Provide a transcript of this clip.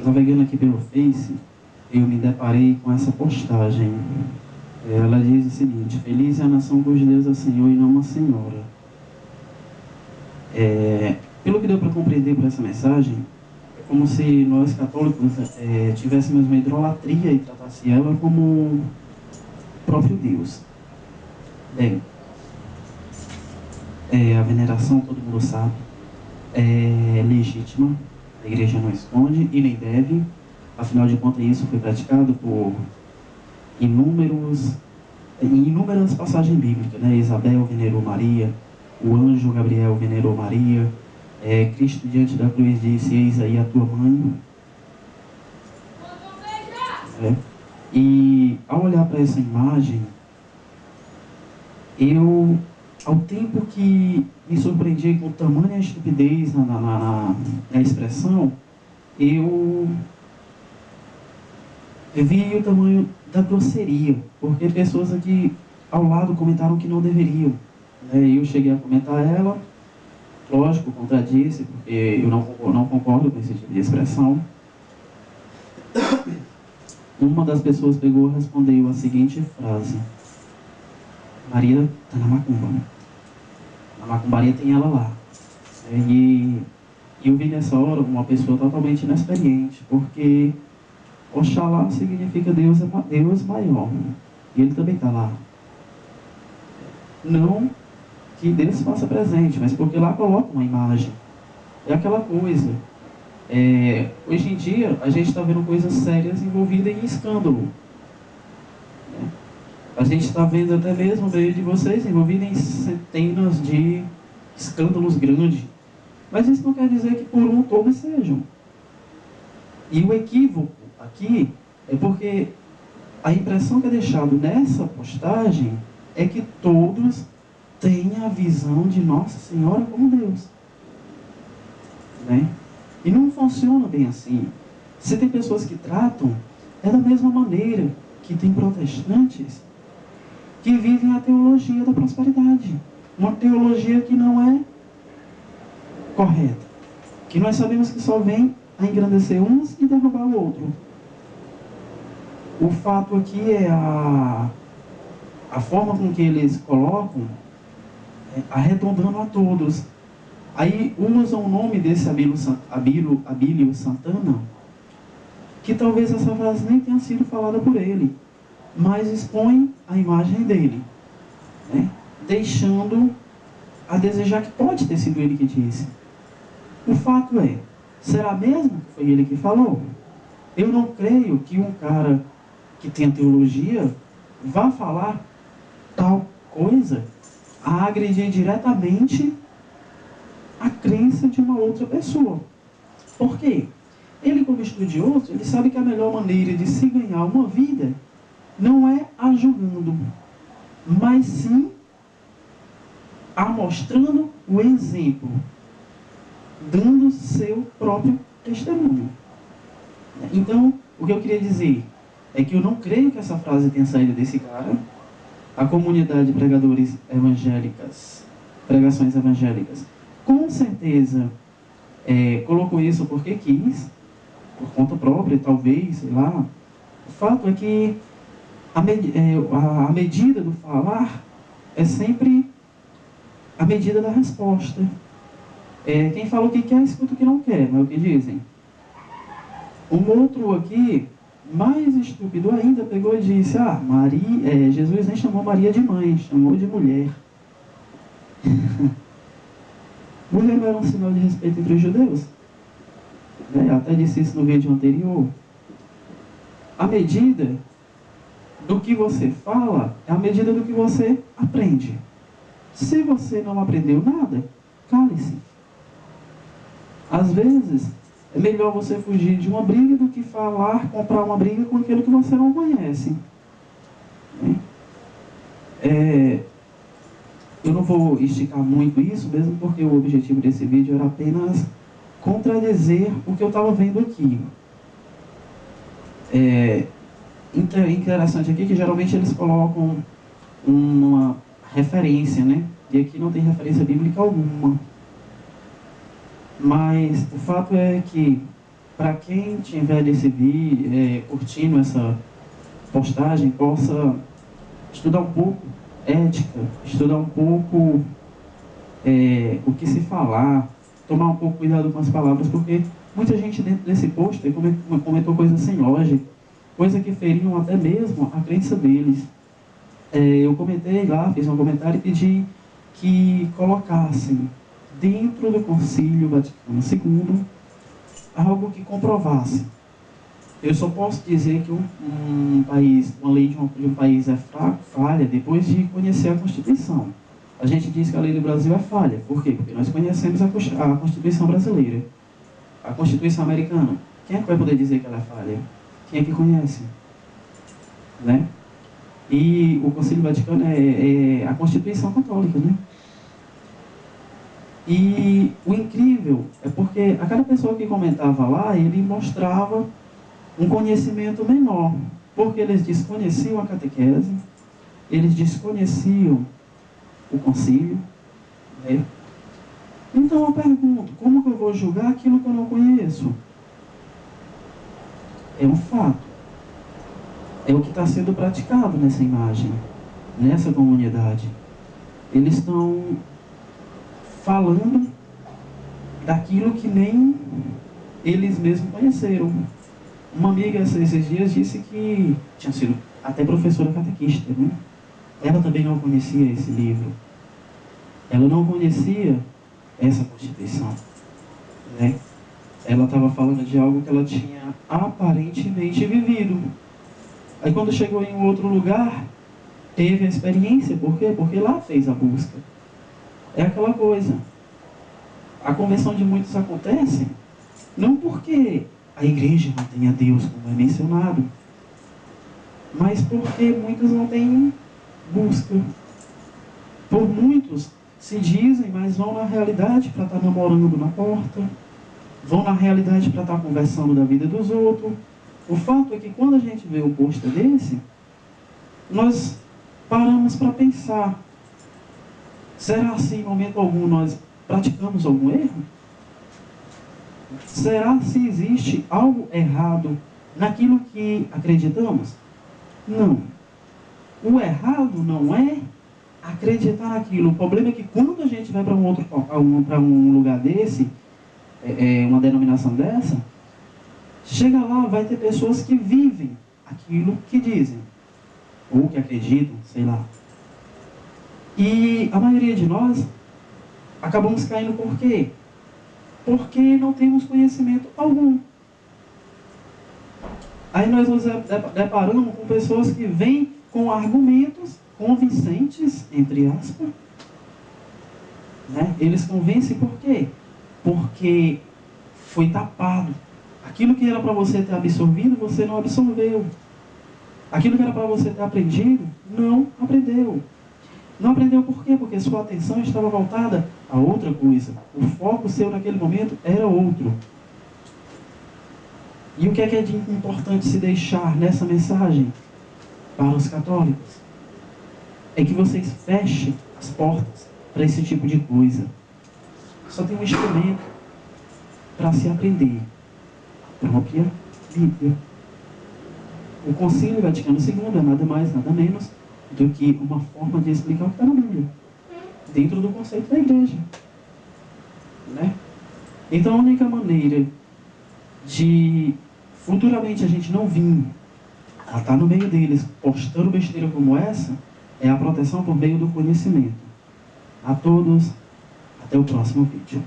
Navegando aqui pelo Face, eu me deparei com essa postagem. Ela diz o seguinte: feliz é a nação cujo Deus é o Senhor e não uma senhora. Pelo que deu para compreender por essa mensagem, é como se nós católicos tivéssemos uma idolatria e tratasse ela como o próprio Deus. A veneração, todo mundo sabe, é legítima. A igreja não esconde e nem deve. Afinal de contas, isso foi praticado por inúmeras passagens bíblicas, né? Isabel venerou Maria, o anjo Gabriel venerou Maria, Cristo diante da cruz disse: eis aí a tua mãe. E ao olhar para essa imagem, ao tempo que me surpreendi com tamanha estupidez na expressão, eu vi o tamanho da grosseria, porque pessoas aqui ao lado comentaram que não deveriam. Eu cheguei a comentar ela, lógico, contradisse, porque eu não concordo com esse tipo de expressão. Uma das pessoas pegou e respondeu a seguinte frase: Maria está na macumba, né? Na macumbaria tem ela lá. E eu vi nessa hora uma pessoa totalmente inexperiente, porque Oxalá significa Deus maior. E Ele também está lá. Não que Deus se faça presente, mas porque lá coloca uma imagem. É aquela coisa. Hoje em dia, a gente está vendo coisas sérias envolvidas em escândalo. A gente está vendo até mesmo, meio de vocês, envolvidos em centenas de escândalos grandes. Mas isso não quer dizer que por um todos sejam. E o equívoco aqui é porque a impressão que é deixada nessa postagem é que todos têm a visão de Nossa Senhora como Deus. E não funciona bem assim. Se tem pessoas que tratam, é da mesma maneira que tem protestantes que vivem a teologia da prosperidade. Uma teologia que não é correta. Que nós sabemos que só vem a engrandecer uns e derrubar o outro. O fato aqui é a forma com que eles colocam, arredondando a todos. Aí usam o nome desse Abílio Santana, que talvez essa frase nem tenha sido falada por ele, mas expõe a imagem dele, deixando a desejar que pode ter sido ele que disse. O fato é, será mesmo que foi ele que falou? Eu não creio que um cara que tem teologia vá falar tal coisa a agredir diretamente a crença de uma outra pessoa. Por quê? Ele, como estudioso, ele sabe que a melhor maneira de se ganhar uma vida não é a julgando, mas sim a mostrando o exemplo, dando seu próprio testemunho. Então, o que eu queria dizer é que eu não creio que essa frase tenha saído desse cara. A comunidade de pregações evangélicas, com certeza colocou isso porque quis, por conta própria, talvez, sei lá. O fato é que a medida do falar é sempre a medida da resposta. Quem fala o que quer, escuta o que não quer, não é o que dizem. Um outro aqui, mais estúpido ainda, pegou e disse: Jesus nem chamou Maria de mãe, chamou de mulher. Mulher não era um sinal de respeito entre os judeus? Até disse isso no vídeo anterior. A medida do que você fala é a medida do que você aprende. Se você não aprendeu nada, cale-se. Às vezes, é melhor você fugir de uma briga do que comprar uma briga com aquilo que você não conhece. Eu não vou esticar muito isso, mesmo porque o objetivo desse vídeo era apenas contradizer o que eu estava vendo aqui. Interessante aqui que geralmente eles colocam uma referência, E aqui não tem referência bíblica alguma. Mas o fato é que para quem tiver desse vídeo, curtindo essa postagem, possa estudar um pouco ética, estudar um pouco o que se falar, tomar um pouco cuidado com as palavras, porque muita gente dentro desse post comentou coisas sem lógica, coisas que feriam até mesmo a crença deles. Eu comentei lá, fiz um comentário e pedi que colocassem dentro do Concílio Vaticano II algo que comprovasse. Eu só posso dizer que uma lei de um país é falha depois de conhecer a Constituição. A gente diz que a lei do Brasil é falha. Por quê? Porque nós conhecemos a Constituição brasileira. A Constituição americana. Quem é que vai poder dizer que ela é falha? Quem é que conhece? Né? E o Concílio Vaticano é a Constituição Católica, né? E o incrível é porque a cada pessoa que comentava lá, ele mostrava um conhecimento menor, porque eles desconheciam a catequese, eles desconheciam o concílio, né? Então eu pergunto, como que eu vou julgar aquilo que eu não conheço? É um fato. É o que está sendo praticado nessa imagem, nessa comunidade. Eles estão falando daquilo que nem eles mesmos conheceram. Uma amiga esses dias disse que tinha sido até professora catequista, né? Ela também não conhecia esse livro. Ela não conhecia essa Constituição, né? Ela estava falando de algo que ela tinha aparentemente vivido. Aí quando chegou em um outro lugar, teve a experiência. Por quê? Porque lá fez a busca. É aquela coisa. A conversão de muitos acontece não porque a igreja não tem a Deus, como é mencionado, mas porque muitos não têm busca. Por muitos se dizem, mas vão na realidade para estar namorando na porta, vão na realidade para estar conversando da vida dos outros. O fato é que quando a gente vê um post desse, nós paramos para pensar: será se em momento algum nós praticamos algum erro? Será se existe algo errado naquilo que acreditamos? Não. O errado não é acreditar naquilo. O problema é que quando a gente vai para um lugar desse, uma denominação dessa, chega lá, vai ter pessoas que vivem aquilo que dizem, ou que acreditam, sei lá. E a maioria de nós acabamos caindo por quê? Porque não temos conhecimento algum. Aí nós nos deparamos com pessoas que vêm com argumentos convincentes, entre aspas, né? Eles convencem por quê? Porque foi tapado. Aquilo que era para você ter absorvido, você não absorveu. Aquilo que era para você ter aprendido, não aprendeu. Não aprendeu por quê? Porque sua atenção estava voltada a outra coisa. O foco seu naquele momento era outro. E o que é de importante se deixar nessa mensagem para os católicos? É que vocês fechem as portas para esse tipo de coisa. Só tem um instrumento para se aprender: a própria Bíblia. O Concílio Vaticano II é nada mais, nada menos do que uma forma de explicar o que está na Bíblia, dentro do conceito da igreja, né? Então a única maneira de futuramente a gente não vir a estar no meio deles postando besteira como essa é a proteção por meio do conhecimento. A todos, até o próximo vídeo.